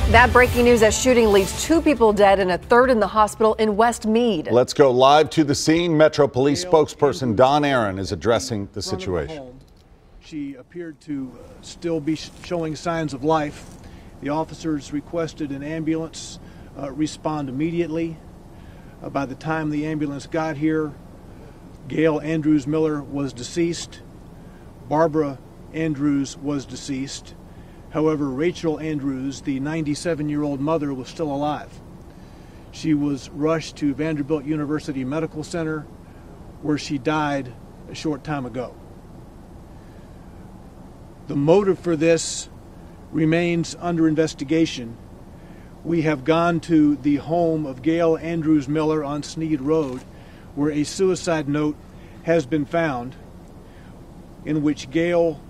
That breaking news as shooting leaves 2 people dead and a 3rd in the hospital in West Meade. Let's go live to the scene. Metro Police spokesperson Don Aaron is addressing the situation. She appeared to still be showing signs of life. The officers requested an ambulance respond immediately. By the time the ambulance got here, Gail Andrews Miller was deceased. Barbara Andrews was deceased. However, Rachel Andrews, the 97-year-old mother, was still alive. She was rushed to Vanderbilt University Medical Center, where she died a short time ago. The motive for this remains under investigation. We have gone to the home of Gail Andrews Miller on Sneed Road, where a suicide note has been found in which Gail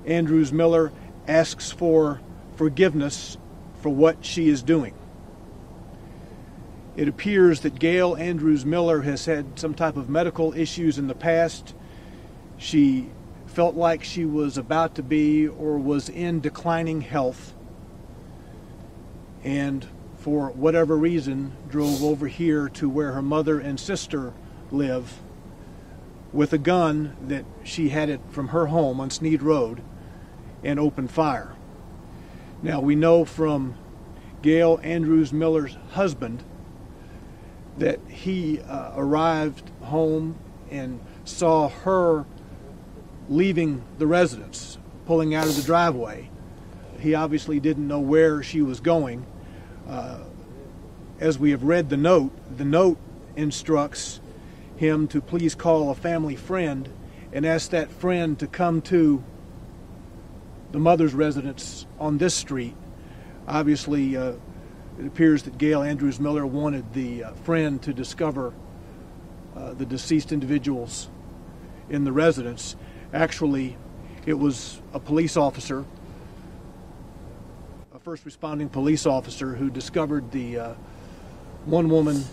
Andrews Miller asks for forgiveness for what she is doing. It appears that Gail Andrews Miller has had some type of medical issues in the past. She felt like she was about to be or was in declining health, and for whatever reason drove over here to where her mother and sister live with a gun that she had it from her home on Sneed Road and opened fire. Now, we know from Gail Andrews Miller's husband that he arrived home and saw her leaving the residence, pulling out of the driveway. He obviously didn't know where she was going. As we have read the note instructs him to please call a family friend and ask that friend to come to the mother's residence on this street. Obviously, it appears that Gail Andrews Miller wanted the friend to discover the deceased individuals in the residence. Actually, it was a police officer, a first responding police officer, who discovered the one woman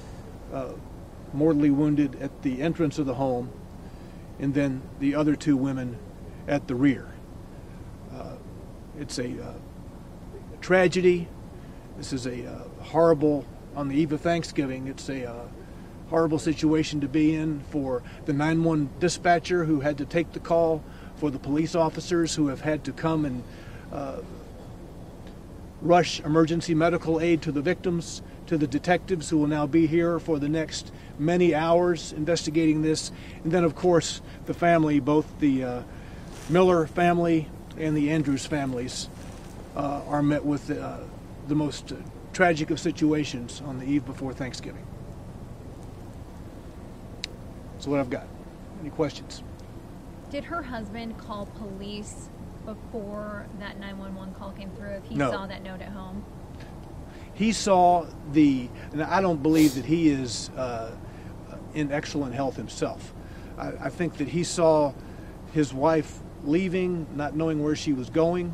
mortally wounded at the entrance of the home, and then the other 2 women at the rear. It's a tragedy. This is a horrible, on the eve of Thanksgiving, it's a horrible situation to be in for the 911 dispatcher who had to take the call, for the police officers who have had to come and rush emergency medical aid to the victims, to the detectives who will now be here for the next many hours investigating this, and then of course the family, both the Miller family and the Andrews families are met with the most tragic of situations on the eve before Thanksgiving. That's what I've got. Any questions? Did her husband call police before that 911 call came through, if he No. saw that note at home? He saw and I don't believe that he is in excellent health himself. I think that he saw his wife leaving, not knowing where she was going,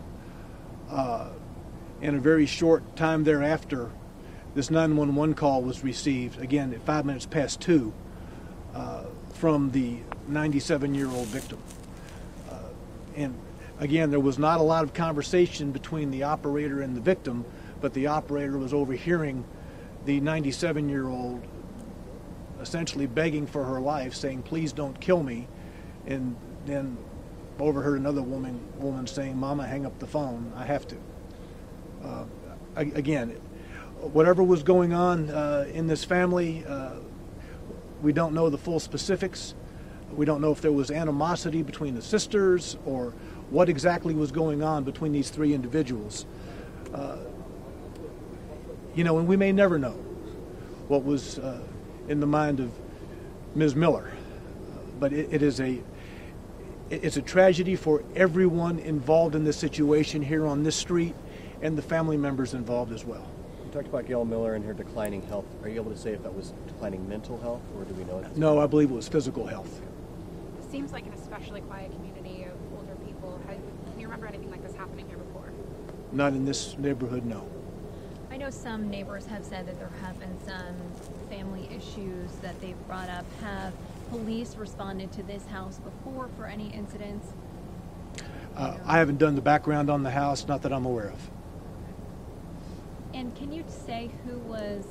and a very short time thereafter, this 911 call was received, again at 5 minutes past 2, from the 97-year-old victim. And again, there was not a lot of conversation between the operator and the victim, but the operator was overhearing the 97-year-old essentially begging for her life, saying, "Please don't kill me," and then overheard another woman saying, "Mama, hang up the phone, I have to." Again, whatever was going on in this family, we don't know the full specifics. We don't know if there was animosity between the sisters or what exactly was going on between these 3 individuals. And we may never know what was in the mind of Ms. Miller, but it's a tragedy for everyone involved in this situation here on this street, and the family members involved as well. You talked about Gail Miller and her declining health. Are you able to say if that was declining mental health, or do we know? No, I believe it was physical health. It seems like an especially quiet community of older people. Can you remember anything like this happening here before? Not in this neighborhood, no. I know some neighbors have said that there have been some family issues that they've brought up. Have police responded to this house before for any incidents? I haven't done the background on the house, not that I'm aware of. And can you say who was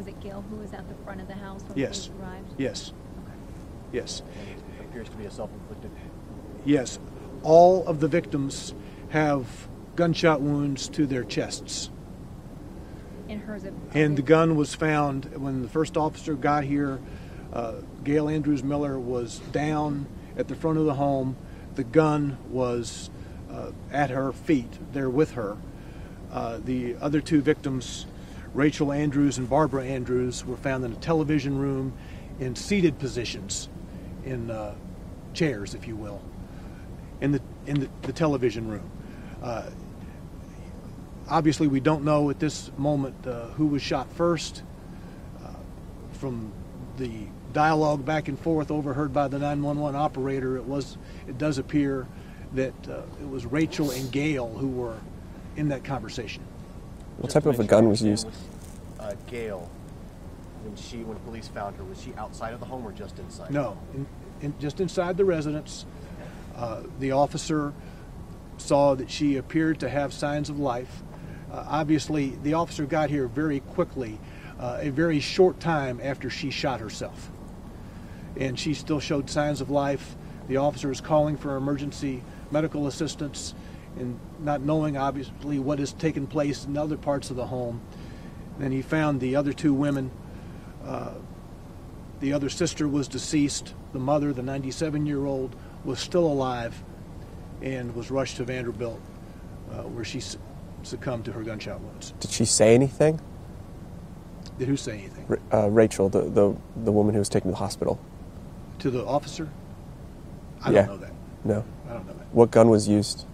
it Gail who was at the front of the house when Yes. police arrived? Yes. Okay. Yes. And it appears to be a self-inflicted. Yes. All of the victims have gunshot wounds to their chests. And hers. And the gun was found when the first officer got here. Gail Andrews Miller was down at the front of the home. The gun was at her feet, there with her. The other two victims, Rachel Andrews and Barbara Andrews, were found in a television room in seated positions, in chairs, if you will, in the television room. Obviously, we don't know at this moment who was shot first. From the dialogue back and forth overheard by the 911 operator, it does appear that it was Rachel and Gail who were in that conversation. What type of a gun was used? Gail, when police found her, was she outside of the home or just inside? No, just inside the residence. The officer saw that she appeared to have signs of life. Obviously, the officer got here very quickly, a very short time after she shot herself. And she still showed signs of life. The officer is calling for emergency medical assistance and not knowing, obviously, what has taken place in other parts of the home. Then he found the other two women. The other sister was deceased. The mother, the 97-year-old, was still alive and was rushed to Vanderbilt, where she succumbed to her gunshot wounds. Did she say anything? Did who say anything? Rachel, the woman who was taken to the hospital. To the officer? I Yeah. don't know that. No. I don't know that. What gun was used?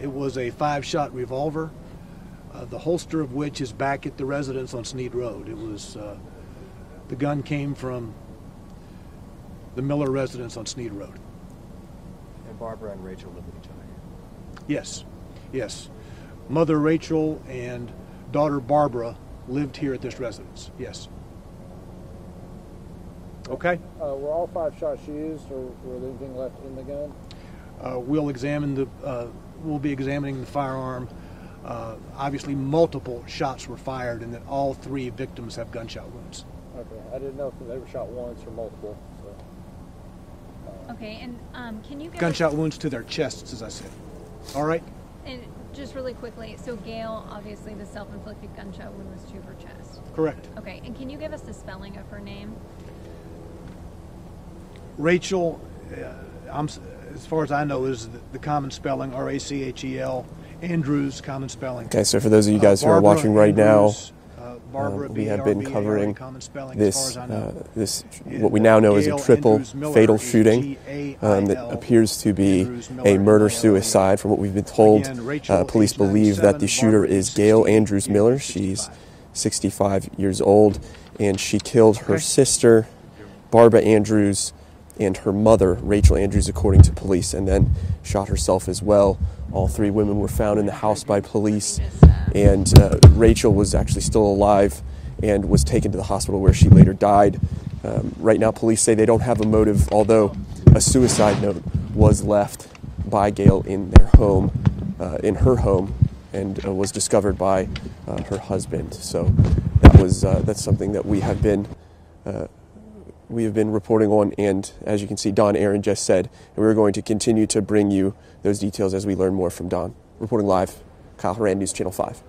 It was a 5-shot revolver, the holster of which is back at the residence on Sneed Road. It was the gun came from the Miller residence on Sneed Road. And Barbara and Rachel lived with each other. Yes, yes. Mother Rachel and daughter Barbara lived here at this residence. Yes. Okay. Were all 5 shots used, or were there anything left in the gun? We'll be examining the firearm. Obviously, multiple shots were fired, and that all 3 victims have gunshot wounds. Okay, I didn't know if they were shot once or multiple. So. Okay, and can you give Gunshot us, wounds to their chests, as I said. All right. and just really quickly, so Gail, obviously the self-inflicted gunshot wound was to her chest. Correct. Okay, and can you give us the spelling of her name? Rachel, as far as I know, is the common spelling, Rachel. Andrews, common spelling. Okay, so for those of you guys who are Barbara watching right Andrews, now, Barbara, we have been B-A-R-B-A-R, covering common spelling, this, as far as I know. what we now know is a Gail triple Andrews Miller fatal is shooting G-A-I-L, that appears to be Andrews Miller, a M-I-L-A. murder-suicide. From what we've been told, Again, Rachel, police age believe that the 97, shooter Barbara, is age Gail 68, Andrews age Miller. 65. She's 65 years old, and she killed her Okay. sister, Barbara Andrews, and her mother, Rachel Andrews, according to police, and then shot herself as well. All 3 women were found in the house by police, and Rachel was actually still alive and was taken to the hospital where she later died. Right now, police say they don't have a motive, although a suicide note was left by Gail in their home, in her home, and was discovered by her husband. So that's something that we have been reporting on, and as you can see, Don Aaron just said, and we're going to continue to bring you those details as we learn more from Don. Reporting live, Kyle Horan, News Channel 5.